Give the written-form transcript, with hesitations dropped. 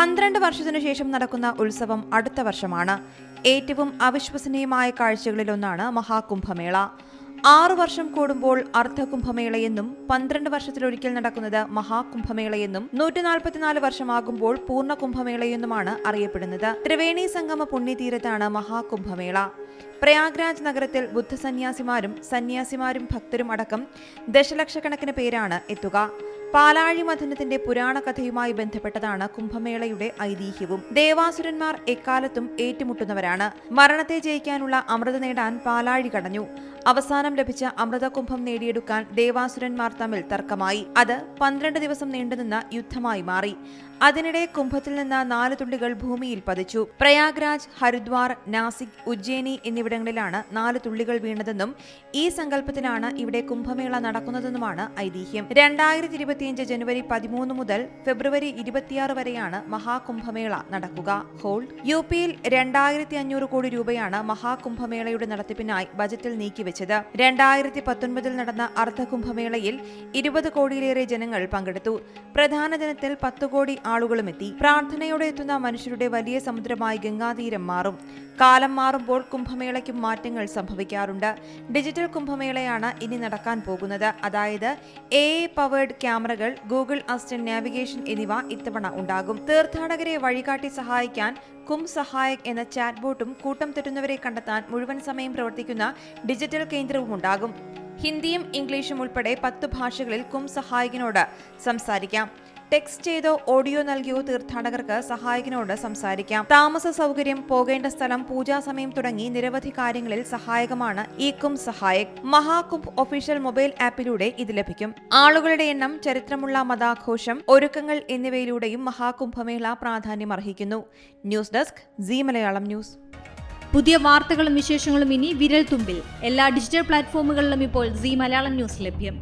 12 വർഷത്തിനു ശേഷം നടക്കുന്ന ഉത്സവം അടുത്ത വർഷമാണ്. ഏറ്റവും അവിശ്വസനീയമായ കാഴ്ചകളിലൊന്നാണ് മഹാകുംഭമേള. 6 വർഷം കൂടുമ്പോൾ അർദ്ധകുംഭമേളയെന്നും 12 വർഷത്തിലൊരിക്കൽ നടക്കുന്നത് മഹാകുംഭമേളയെന്നും 144 വർഷമാകുമ്പോൾ പൂർണ്ണകുംഭമേളയെന്നുമാണ് അറിയപ്പെടുന്നത്. ത്രിവേണി സംഗമ പുണ്യതീരത്താണ് മഹാകുംഭമേള. പ്രയാഗ്രാജ് നഗരത്തിൽ സന്യാസിമാരും ഭക്തരും അടക്കം ദശലക്ഷക്കണക്കിന് പേരാണ് എത്തുക. പാലാഴി മഥനത്തിന്റെ പുരാണ കഥയുമായി ബന്ധപ്പെട്ടതാണ് കുംഭമേളയുടെ ഐതിഹ്യവും. ദേവാസുരന്മാർ എക്കാലത്തും ഏറ്റുമുട്ടുന്നവരാണ്. മരണത്തെ ജയിക്കാനുള്ള അമൃത നേടാൻ പാലാഴി കടഞ്ഞു. അവസാനം ലഭിച്ച അമൃതകുംഭം നേടിയെടുക്കാൻ ദേവാസുരന്മാർ തമ്മിൽ തർക്കമായി. അത് 12 ദിവസം നീണ്ടുനിന്ന യുദ്ധമായി മാറി. അതിനിടെ കുംഭത്തിൽ നിന്ന് 4 തുള്ളികൾ ഭൂമിയിൽ പതിച്ചു. പ്രയാഗ്രാജ്, ഹരിദ്വാർ, നാസിക്, ഉജ്ജയിനി എന്നിവിടങ്ങളിലാണ് 4 തുള്ളികൾ വീണതെന്നും ഈ സങ്കല്പത്തിലാണ് ഇവിടെ കുംഭമേള നടക്കുന്നതെന്നുമാണ് ഐതിഹ്യം. 2025 ജനുവരി 13 മുതൽ ഫെബ്രുവരി 26 വരെയാണ് മഹാകുംഭമേള നടക്കുക. ഹോൾഡ്. UP-യിൽ 2500 കോടി രൂപയാണ് മഹാകുംഭമേളയുടെ നടത്തിപ്പിനായി ബജറ്റിൽ നീക്കിവെച്ചത്. 2019 നടന്ന അർദ്ധകുംഭമേളയിൽ 20 കോടിയിലേറെ ജനങ്ങൾ പങ്കെടുത്തു. പ്രധാന ദിനത്തിൽ 10 കോടി ആളുകളും എത്തി. പ്രാർത്ഥനയോടെ എത്തുന്ന മനുഷ്യരുടെ വലിയ സമുദ്രമായി ഗംഗാതീരം മാറും. കാലം മാറുമ്പോൾ കുംഭമേളയ്ക്കും മാറ്റങ്ങൾ സംഭവിക്കാറുണ്ട്. ഡിജിറ്റൽ കുംഭമേളയാണ് ഇനി നടക്കാൻ പോകുന്നത്. അതായത് AI പവേർഡ് ക്യാമറകൾ, ഗൂഗിൾ അസിസ്റ്റന്റ് നാവിഗേഷൻ എന്നിവ ഇത്തവണ ഉണ്ടാകും. തീർത്ഥാടകരെ വഴികാട്ടി സഹായിക്കാൻ കുംസഹായക് എന്ന ചാറ്റ് ബോട്ടും കൂട്ടം തെറ്റുന്നവരെ കണ്ടെത്താൻ മുഴുവൻ സമയം പ്രവർത്തിക്കുന്ന ഡിജിറ്റൽ കേന്ദ്രവും ഉണ്ടാകും. ഹിന്ദിയും ഇംഗ്ലീഷും ഉൾപ്പെടെ 10 ഭാഷകളിൽ കുംസഹായകിനോട് സംസാരിക്കാം. ടെക്സ്റ്റ് ചെയ്തോ ഓഡിയോ നൽകിയോ തീർത്ഥാടകർക്ക് സഹായകനോട് സംസാരിക്കാം. താമസ സൗകര്യം, പോകേണ്ട സ്ഥലം, പൂജാസമയം തുടങ്ങി നിരവധി കാര്യങ്ങളിൽ സഹായകമാണ് ഈ കുംസഹായക്. മഹാകുംഭ് ഒഫീഷ്യൽ മൊബൈൽ ആപ്പിലൂടെ ഇത് ലഭിക്കും. ആളുകളുടെ എണ്ണം, ചരിത്രമുള്ള മതാഘോഷം, ഒരുക്കങ്ങൾ എന്നിവയിലൂടെയും മഹാകുംഭമേള പ്രാധാന്യം അർഹിക്കുന്നു. News desk, Zee Malayalam news. പുതിയ വാർത്തകളും വിശേഷങ്ങളും ഇനി വിരൽ തുമ്പിൽ. എല്ലാ ഡിജിറ്റൽ പ്ലാറ്റ്ഫോമുകളിലും ഇപ്പോൾ സീ മലയാളം ന്യൂസ് ലഭ്യം.